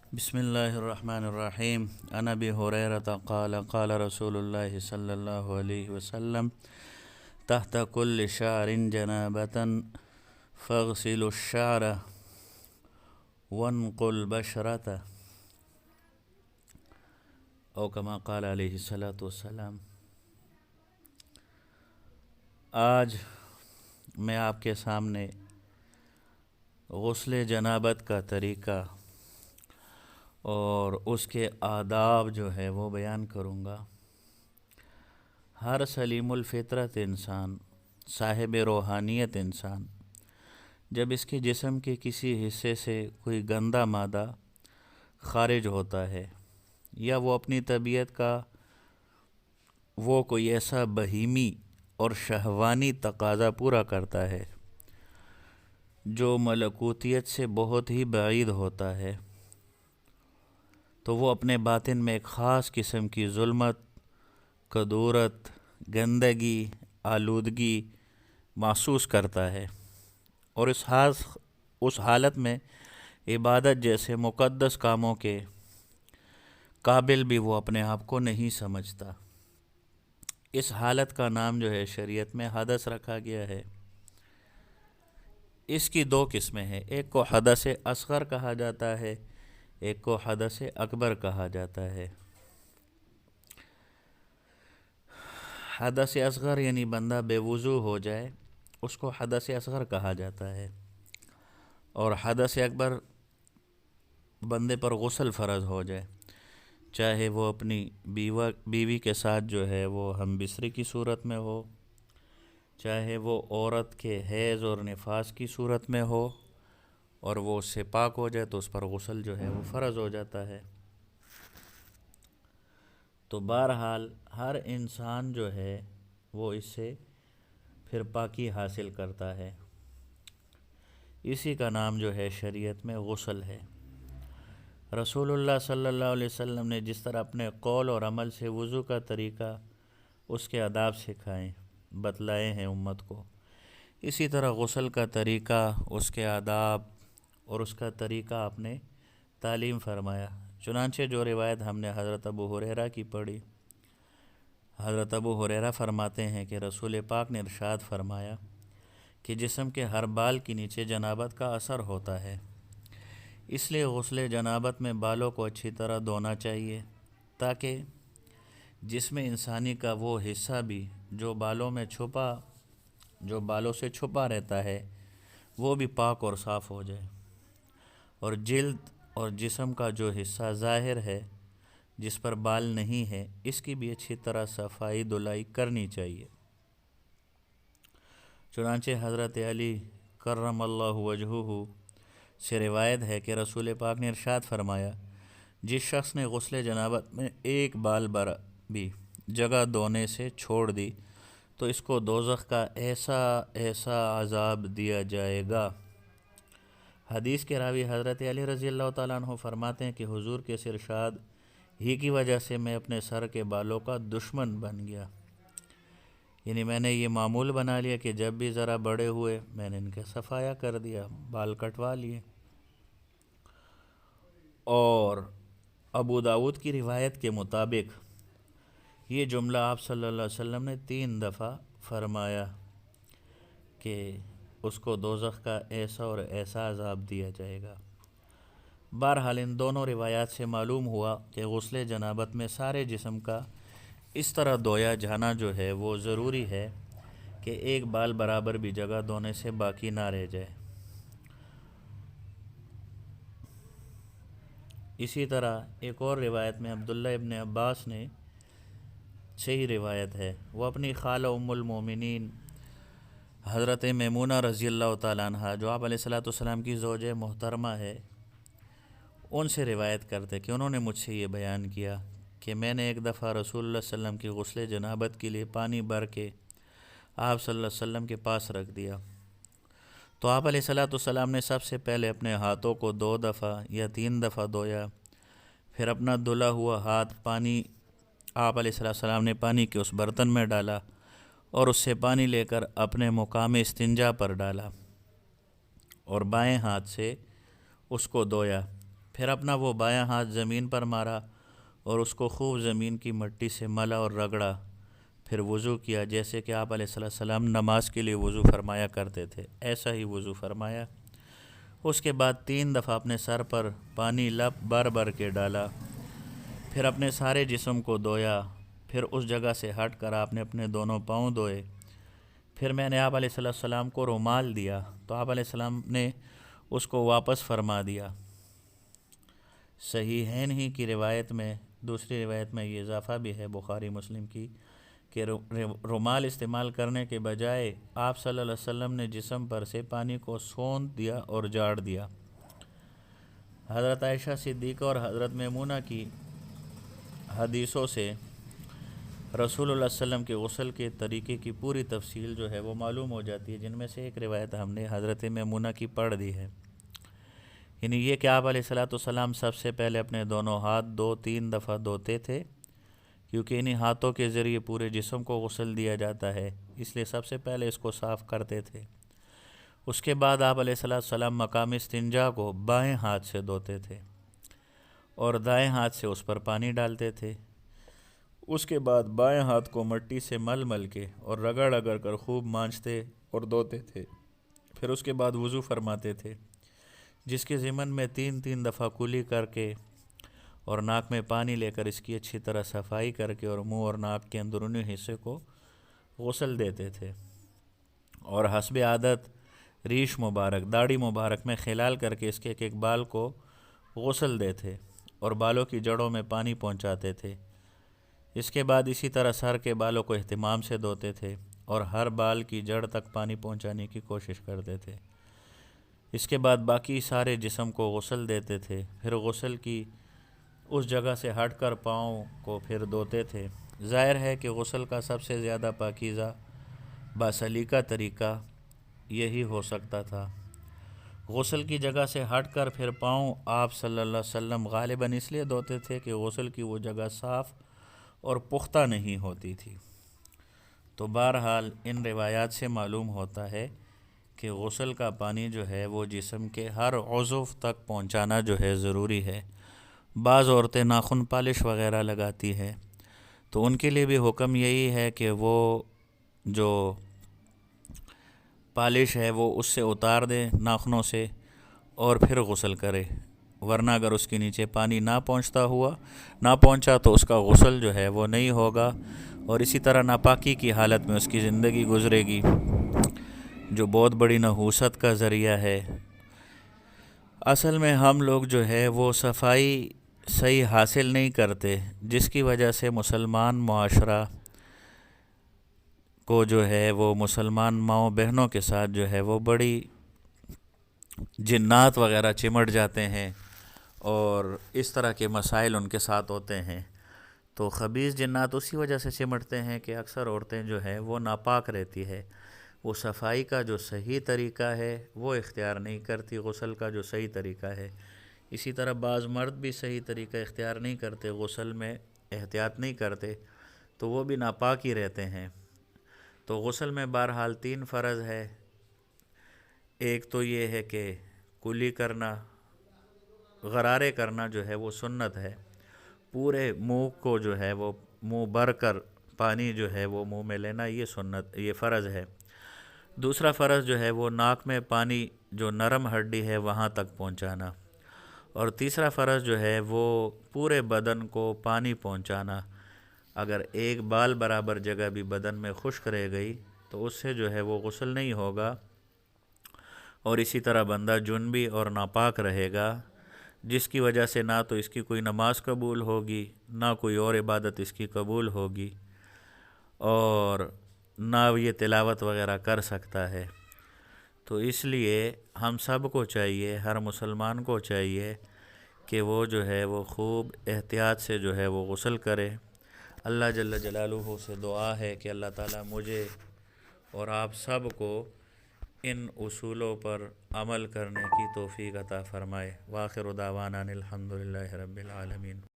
بسم الله الرحمن الرحيم. عن أبي هريرة قال قال رسول الله صلى الله عليه وسلم تحت كل شعر جنابة فاغسلوا الشعر وانقوا البشرة او كما قال علیہ الصلاۃ والسلام. آج میں آپ کے سامنے غسل جنابت کا طریقہ اور اس کے آداب جو ہے وہ بیان کروں گا. ہر سلیم الفطرت انسان، صاحب روحانیت انسان، جب اس کے جسم کے کسی حصے سے کوئی گندا مادہ خارج ہوتا ہے یا وہ اپنی طبیعت کا وہ کوئی ایسا بہیمی اور شہوانی تقاضا پورا کرتا ہے جو ملکوتیت سے بہت ہی بعید ہوتا ہے، تو وہ اپنے باطن میں ایک خاص قسم کی ظلمت، کدورت، گندگی، آلودگی محسوس کرتا ہے، اور اس حالت میں عبادت جیسے مقدس کاموں کے قابل بھی وہ اپنے آپ کو نہیں سمجھتا. اس حالت کا نام جو ہے شریعت میں حدث رکھا گیا ہے. اس کی دو قسمیں ہیں، ایک کو حدث اصغر کہا جاتا ہے، ایک کو حدث اکبر کہا جاتا ہے. حدث اصغر یعنی بندہ بے وضو ہو جائے، اس کو حدث اصغر کہا جاتا ہے، اور حدث اکبر بندے پر غسل فرض ہو جائے، چاہے وہ اپنی بیوی کے ساتھ جو ہے وہ ہم بستری کی صورت میں ہو، چاہے وہ عورت کے حیض اور نفاس کی صورت میں ہو، اور وہ اس سے پاک ہو جائے تو اس پر غسل جو ہے وہ فرض ہو جاتا ہے. تو بہرحال ہر انسان جو ہے وہ اس سے پھر پاکی حاصل کرتا ہے. اسی کا نام جو ہے شریعت میں غسل ہے. رسول اللہ صلی اللہ علیہ وسلم نے جس طرح اپنے قول اور عمل سے وضو کا طریقہ، اس کے آداب سکھائے، بتلائے ہیں امت کو، اسی طرح غسل کا طریقہ، اس کے آداب اور اس کا طریقہ آپ نے تعلیم فرمایا. چنانچہ جو روایت ہم نے حضرت ابو ہریرہ کی پڑھی، حضرت ابو ہریرہ فرماتے ہیں کہ رسول پاک نے ارشاد فرمایا کہ جسم کے ہر بال کے نیچے جنابت کا اثر ہوتا ہے، اس لیے غسل جنابت میں بالوں کو اچھی طرح دھونا چاہیے تاکہ جسم انسانی کا وہ حصہ بھی جو بالوں سے چھپا رہتا ہے وہ بھی پاک اور صاف ہو جائے، اور جلد اور جسم کا جو حصہ ظاہر ہے جس پر بال نہیں ہے اس کی بھی اچھی طرح صفائی دھلائی کرنی چاہیے. چنانچہ حضرت علی کرم اللہ وجہہ سے روایت ہے کہ رسول پاک نے ارشاد فرمایا، جس شخص نے غسل جنابت میں ایک بال بر بھی جگہ دھونے سے چھوڑ دی تو اس کو دوزخ کا ایسا ایسا عذاب دیا جائے گا. حدیث کے راوی حضرت علی رضی اللہ تعالیٰ عنہ فرماتے ہیں کہ حضور کے اس ارشاد ہی کی وجہ سے میں اپنے سر کے بالوں کا دشمن بن گیا، یعنی میں نے یہ معمول بنا لیا کہ جب بھی ذرا بڑے ہوئے میں نے ان کے صفایا کر دیا، بال کٹوا لیے. اور ابو داود کی روایت کے مطابق یہ جملہ آپ صلی اللہ علیہ وسلم نے 3 دفعہ فرمایا کہ اس کو دوزخ کا ایسا اور ایسا عذاب دیا جائے گا. بہرحال ان دونوں روایات سے معلوم ہوا کہ غسل جنابت میں سارے جسم کا اس طرح دھویا جانا جو ہے وہ ضروری ہے کہ ایک بال برابر بھی جگہ دھونے سے باقی نہ رہ جائے. اسی طرح ایک اور روایت میں عبداللہ ابن عباس نے، صحیح روایت ہے، وہ اپنی خالہ ام المومنین حضرت میمونہ رضی اللہ تعالیٰ عنہ جو آپ علیہ الصلوۃ والسلام کی زوجہ محترمہ ہے، ان سے روایت کرتے کہ انہوں نے مجھ سے یہ بیان کیا کہ میں نے ایک دفعہ رسول اللہ صلی اللہ علیہ وسلم کی غسل جنابت کے لیے پانی بھر کے آپ صلی اللہ علیہ وسلم کے پاس رکھ دیا تو آپ علیہ الصلوۃ والسلام نے سب سے پہلے اپنے ہاتھوں کو 2 دفعہ یا 3 دفعہ دھویا، پھر اپنا دھلا ہوا ہاتھ پانی آپ علیہ السلام نے پانی کے اس برتن میں ڈالا اور اس سے پانی لے کر اپنے مقام استنجا پر ڈالا اور بائیں ہاتھ سے اس کو دھویا، پھر اپنا وہ بایاں ہاتھ زمین پر مارا اور اس کو خوب زمین کی مٹی سے ملا اور رگڑا، پھر وضو کیا جیسے کہ آپ علیہ السلام نماز کے لیے وضو فرمایا کرتے تھے، ایسا ہی وضو فرمایا۔ اس کے بعد 3 دفعہ اپنے سر پر پانی لپ بھر بھر کے ڈالا، پھر اپنے سارے جسم کو دھویا، پھر اس جگہ سے ہٹ کر آپ نے اپنے دونوں پاؤں دھوئے۔ پھر میں نے آپ علیہ السلام کو رومال دیا تو آپ علیہ السلام نے اس کو واپس فرما دیا۔ صحیحین ہی کی روایت میں، دوسری روایت میں یہ اضافہ بھی ہے بخاری مسلم کی کہ رومال استعمال کرنے کے بجائے آپ صلی اللہ علیہ وسلم نے جسم پر سے پانی کو سوند دیا اور جاڑ دیا۔ حضرت عائشہ صدیقہ اور حضرت میمونہ کی حدیثوں سے رسول اللہ صلی اللہ علیہ وسلم کے غسل کے طریقے کی پوری تفصیل جو ہے وہ معلوم ہو جاتی ہے، جن میں سے ایک روایت ہم نے حضرت میمونہ کی پڑھ دی ہے، یعنی یہ کہ آپ علیہ السلام سب سے پہلے اپنے دونوں ہاتھ 2-3 دفعہ دھوتے تھے، کیونکہ انہی ہاتھوں کے ذریعے پورے جسم کو غسل دیا جاتا ہے، اس لیے سب سے پہلے اس کو صاف کرتے تھے۔ اس کے بعد آپ علیہ السلام مقام استنجا کو بائیں ہاتھ سے دھوتے تھے اور دائیں ہاتھ سے اس پر پانی ڈالتے تھے۔ اس کے بعد بائیں ہاتھ کو مٹی سے مل مل کے اور رگڑ رگڑ کر خوب مانجتے اور دھوتے تھے، پھر اس کے بعد وضو فرماتے تھے، جس کے ضمن میں 3 دفعہ کلی کر کے اور ناک میں پانی لے کر اس کی اچھی طرح صفائی کر کے اور منہ اور ناک کے اندرونی حصے کو غسل دیتے تھے، اور حسب عادت ریش مبارک، داڑھی مبارک میں خلال کر کے اس کے ایک بال کو غسل دیتے اور بالوں کی جڑوں میں پانی پہنچاتے تھے۔ اس کے بعد اسی طرح سر کے بالوں کو اہتمام سے دھوتے تھے اور ہر بال کی جڑ تک پانی پہنچانے کی کوشش کرتے تھے۔ اس کے بعد باقی سارے جسم کو غسل دیتے تھے، پھر غسل کی اس جگہ سے ہٹ کر پاؤں کو پھر دھوتے تھے۔ ظاہر ہے کہ غسل کا سب سے زیادہ پاکیزہ باسلیقہ طریقہ یہی ہو سکتا تھا۔ غسل کی جگہ سے ہٹ کر پھر پاؤں آپ صلی اللہ علیہ وسلم غالباً اس لیے دھوتے تھے کہ غسل کی وہ جگہ صاف اور پختہ نہیں ہوتی تھی۔ تو بہرحال ان روایات سے معلوم ہوتا ہے کہ غسل کا پانی جو ہے وہ جسم کے ہر عضو تک پہنچانا جو ہے ضروری ہے۔ بعض عورتیں ناخن پالش وغیرہ لگاتی ہے تو ان کے لیے بھی حکم یہی ہے کہ وہ جو پالش ہے وہ اس سے اتار دے ناخنوں سے اور پھر غسل کرے، ورنہ اگر اس کے نیچے پانی نہ پہنچا تو اس کا غسل جو ہے وہ نہیں ہوگا، اور اسی طرح ناپاکی کی حالت میں اس کی زندگی گزرے گی، جو بہت بڑی نحوست کا ذریعہ ہے۔ اصل میں ہم لوگ جو ہے وہ صفائی صحیح حاصل نہیں کرتے، جس کی وجہ سے مسلمان معاشرہ کو جو ہے وہ مسلمان ماؤں بہنوں کے ساتھ جو ہے وہ بڑی جنات وغیرہ چمٹ جاتے ہیں اور اس طرح کے مسائل ان کے ساتھ ہوتے ہیں۔ تو خبیث جنات اسی وجہ سے چمٹتے ہیں کہ اکثر عورتیں جو ہے وہ ناپاک رہتی ہے، وہ صفائی کا جو صحیح طریقہ ہے وہ اختیار نہیں کرتی، غسل کا جو صحیح طریقہ ہے۔ اسی طرح بعض مرد بھی صحیح طریقہ اختیار نہیں کرتے، غسل میں احتیاط نہیں کرتے، تو وہ بھی ناپاک ہی رہتے ہیں۔ تو غسل میں بہرحال 3 فرض ہے۔ ایک تو یہ ہے کہ کلی کرنا، غرارے کرنا جو ہے وہ سنت ہے، پورے منہ کو جو ہے وہ منہ بھر کر پانی جو ہے وہ منہ میں لینا، یہ فرض ہے۔ دوسرا فرض جو ہے وہ ناک میں پانی جو نرم ہڈی ہے وہاں تک پہنچانا، اور تیسرا فرض جو ہے وہ پورے بدن کو پانی پہنچانا۔ اگر ایک بال برابر جگہ بھی بدن میں خشک رہ گئی تو اس سے جو ہے وہ غسل نہیں ہوگا، اور اسی طرح بندہ جنبی اور ناپاک رہے گا، جس کی وجہ سے نہ تو اس کی کوئی نماز قبول ہوگی، نہ کوئی اور عبادت اس کی قبول ہوگی، اور نہ یہ تلاوت وغیرہ کر سکتا ہے۔ تو اس لیے ہم سب کو چاہیے، ہر مسلمان کو چاہیے کہ وہ جو ہے وہ خوب احتیاط سے جو ہے وہ غسل کرے۔ اللہ جل جلالہ سے دعا ہے کہ اللہ تعالیٰ مجھے اور آپ سب کو ان اصولوں پر عمل کرنے کی توفیق عطا فرمائے۔ وآخر دعوانا الحمدللہ رب العالمین۔